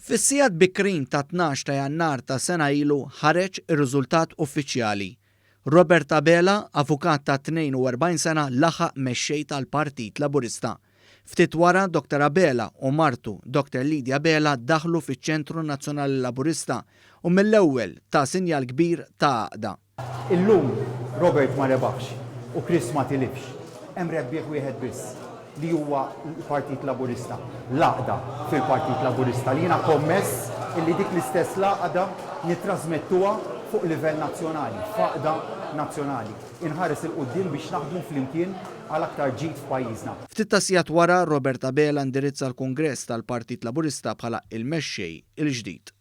Fis-sigħat bikrin ta' 12 ta' Jannar ta' sena ilu ħareġ ir-riżultat uffiċjali. Robert Abela, avukat ta' 42 sena, laħaq mexxej tal-Partit Laburista. Ftit wara Dr. Abela u martu Dr. Lidja Abela daħlu fiċ-Ċentru Nazzjonali Laburista u mill-ewwel ta' sinjal kbir ta' għaqda. Illum Robert ma rebaħx u Chris ma tilifx. Hemm rebbieħ wieħed biss li huwa l-Partit Laburista. L-għaqda fil-Partit Laburista li jiena kommess illi dik l-istess l-għaqda nittrażmettuha fuq livell nazzjonali, f'għaqda nazzjonali. Inħares il-qudiem biex naħdmu flimkien għal aktar ġid f'pajjiżna. Ftit ta' sigħat wara Robert Abela indirizza l-Kungress tal-Partit Laburista bħala il-mexxej il-ġdid.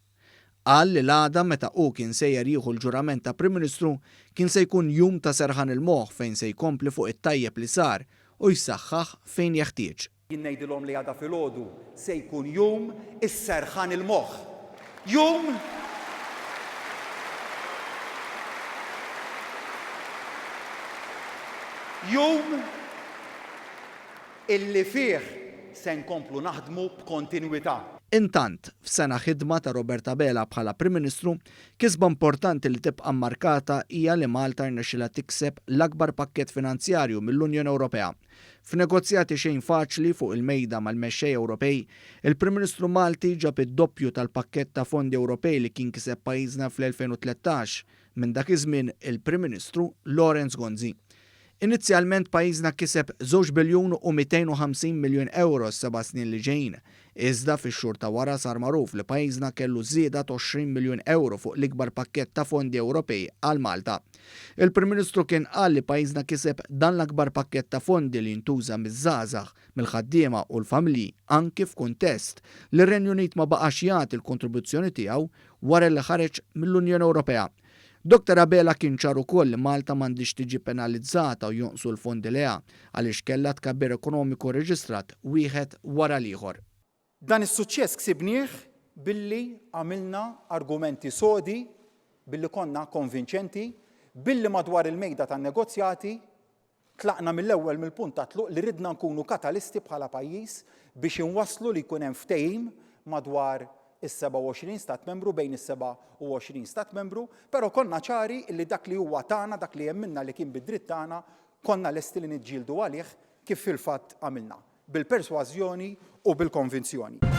Qal li l-għada meta hu kien sejjer jieħu l-ġurament ta' Prim Ministru kien se jkun jum ta' serħan il-moħħ fejn se jkompli fuq it-tajjeb li sar u jsaħħaħ fejn jeħtieġ. Jien ngħidilhom li għada filgħodu se jkun jum is-serħan il-moħħ. Jum illi fih se nkomplu naħdmu b'kontinwità. Intant, f'sena ħidma ta' Robert Abela bħala Prim Ministru, kisba importanti li tibqa' mmarkata hija li Malta rnexxilha tikseb l-akbar pakkett finanzjarju mill-Unjoni Ewropea. F'negozjati xejn faċli fuq il-mejda mal-mexxej Ewropej, il-Prim Ministru Malti ġab id-doppju tal-pakkett ta' fondi Ewropej li kien kiseb pajjiżna fl-2013 minn dak iż-żmien il-Prim Ministru Laurence Gonzi. Inizjalment pajjiżna kiseb 2 biljun u 250 miljun euro s-7 snin li ġejjin. Iżda fix-xhur ta' wara sar magħruf li pajjiżna kellu żieda ta' 20 miljun euro fuq l-ikbar pakkett ta' fondi Ewropej għal Malta. Il-Prim Ministru kien qal li pajjiżna kiseb dan l-akbar pakkett ta' fondi li jintuża miż-żgħażagħ, mill-ħaddiema u l-familji anke f'kuntest li r-Renju Unit ma baqax jagħti l-kontribuzzjoni tiegħu wara li ħareġ mill-Unjoni Ewropea. Dr. Abela kien ċar ukoll li Malta m'għandix tiġi penalizzata u jonqsu l-fondi leha għaliex kellha tkabbir ekonomiku reġistrat wieħed wara l-ieħor. Dan is-suċċess ksibnieh billi għamilna argumenti sodi, billi konna konvinċenti, billi madwar il-mejda tan-negozjati tlaqna mill-ewwel mill-punt ta' tluq li ridna nkunu katalisti bħala pajjiż biex inwasslu li jkun hemm ftehim madwar is-27 stat membru bejn is-27 stat membru, però konna ċari li dak li huwa tagħna, dak li hemm minna li kien bid-dritt tagħna, konna lesti li niġġieldu għalih kif fil-fatt għamilna, bil-persważjoni u bil-konvinzjoni.